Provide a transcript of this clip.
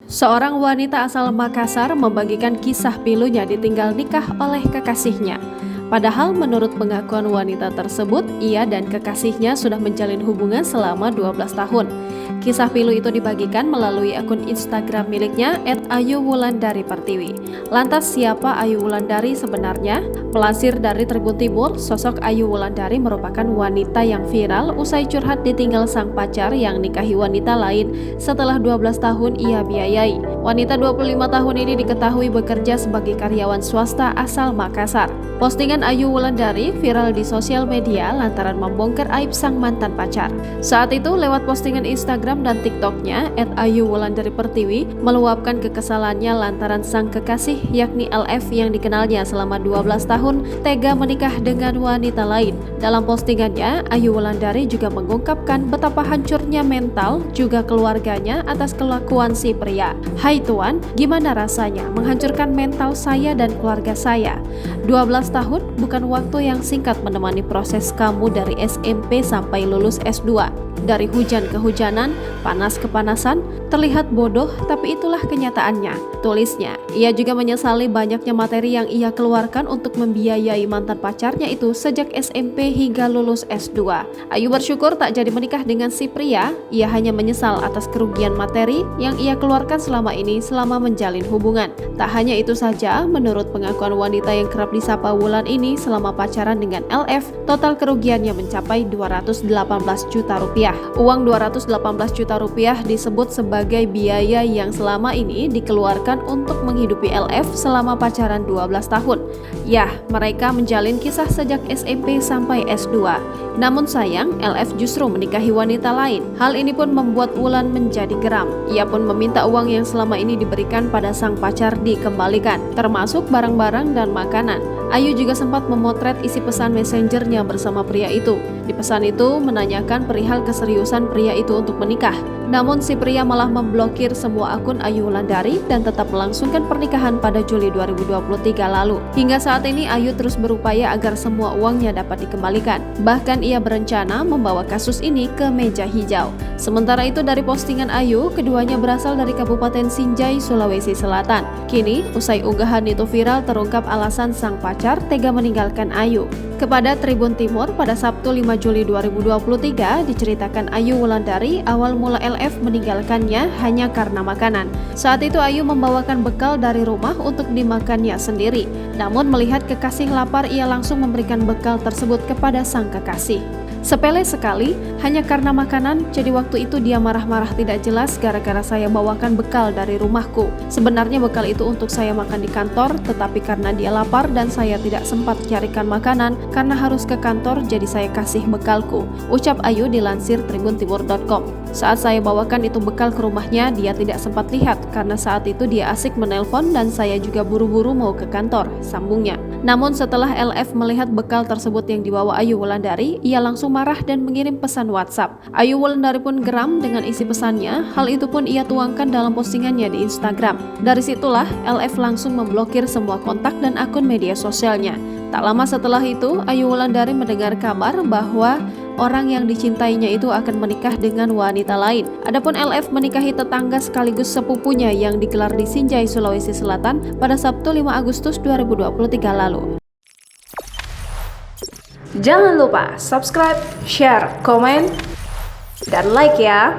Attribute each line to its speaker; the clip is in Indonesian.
Speaker 1: Seorang wanita asal Makassar membagikan kisah pilunya ditinggal nikah oleh kekasihnya. Padahal menurut pengakuan wanita tersebut, ia dan kekasihnya sudah menjalin hubungan selama 12 tahun. Kisah pilu itu dibagikan melalui akun Instagram miliknya @ayuwulandari_pertiwi. Lantas siapa Ayu Wulandari sebenarnya? Melansir dari Tribun Timur, sosok Ayu Wulandari merupakan wanita yang viral usai curhat ditinggal sang pacar yang nikahi wanita lain setelah 12 tahun ia biayai. Wanita 25 tahun ini diketahui bekerja sebagai karyawan swasta asal Makassar. Postingan Ayu Wulandari viral di sosial media lantaran membongkar aib sang mantan pacar. Saat itu lewat postingan Instagram dan TikToknya, @ayuwulandari_pertiwi meluapkan kekesalannya lantaran sang kekasih yakni LF yang dikenalnya selama 12 tahun tega menikah dengan wanita lain. Dalam postingannya, Ayu Wulandari juga mengungkapkan betapa hancurnya mental juga keluarganya atas kelakuan si pria. "Hai Tuan, gimana rasanya menghancurkan mental saya dan keluarga saya? 12 tahun bukan waktu yang singkat menemani proses kamu dari SMP sampai lulus S2. Dari hujan ke hujanan, panas ke panasan, terlihat bodoh tapi itulah kenyataannya," tulisnya. Ia juga menyesali banyaknya materi yang ia keluarkan untuk membiayai mantan pacarnya itu sejak SMP hingga lulus S2. Ayu bersyukur tak jadi menikah dengan si pria, ia hanya menyesal atas kerugian materi yang ia keluarkan selama ini selama menjalin hubungan. Tak hanya itu saja, menurut pengakuan wanita yang kerap disapa Wulan ini selama pacaran dengan LF, total kerugiannya mencapai 218 juta rupiah. Uang 218 juta rupiah disebut sebagai biaya yang selama ini dikeluarkan untuk menghidupi LF selama pacaran 12 tahun. Yah, mereka menjalin kisah sejak SMP sampai S2. Namun sayang, LF justru menikahi wanita lain. Hal ini pun membuat Wulan menjadi geram. Ia pun meminta uang yang selama ini diberikan pada sang pacar dikembalikan, termasuk barang-barang dan makanan. Ayu juga sempat memotret isi pesan messengernya bersama pria itu. Di pesan itu menanyakan perihal keseriusan pria itu untuk menikah. Namun si pria malah memblokir semua akun Ayu Wulandari dan tetap melangsungkan pernikahan pada Juli 2023 lalu. Hingga saat ini Ayu terus berupaya agar semua uangnya dapat dikembalikan. Bahkan ia berencana membawa kasus ini ke meja hijau. Sementara itu dari postingan Ayu, keduanya berasal dari Kabupaten Sinjai, Sulawesi Selatan. Kini, usai unggahan itu viral, terungkap alasan sang pacar tega meninggalkan Ayu. Kepada Tribun Timur pada Sabtu 5 Juli 2023 diceritakan Ayu Wulandari awal mula LF meninggalkannya hanya karena makanan. Saat itu Ayu membawakan bekal dari rumah untuk dimakannya sendiri. Namun melihat kekasih lapar, ia langsung memberikan bekal tersebut kepada sang kekasih. Sepele sekali, hanya karena makanan, jadi waktu itu dia marah-marah tidak jelas gara-gara saya bawakan bekal dari rumahku. Sebenarnya bekal itu untuk saya makan di kantor, tetapi karena dia lapar dan saya tidak sempat carikan makanan karena harus ke kantor, jadi saya kasih bekalku, ucap Ayu dilansir tribuntimur.com. Saat saya bawakan itu bekal ke rumahnya, dia tidak sempat lihat karena saat itu dia asik menelpon dan saya juga buru-buru mau ke kantor, sambungnya. Namun setelah LF melihat bekal tersebut yang dibawa Ayu Wulandari, ia langsung marah dan mengirim pesan WhatsApp. Ayu Wulandari pun geram dengan isi pesannya, hal itu pun ia tuangkan dalam postingannya di Instagram. Dari situlah LF langsung memblokir semua kontak dan akun media sosialnya. Tak lama setelah itu, Ayu Wulandari mendengar kabar bahwa orang yang dicintainya itu akan menikah dengan wanita lain. Adapun LF menikahi tetangga sekaligus sepupunya yang digelar di Sinjai, Sulawesi Selatan pada Sabtu 5 Agustus 2023 lalu. Jangan lupa subscribe, share, komen, dan like ya!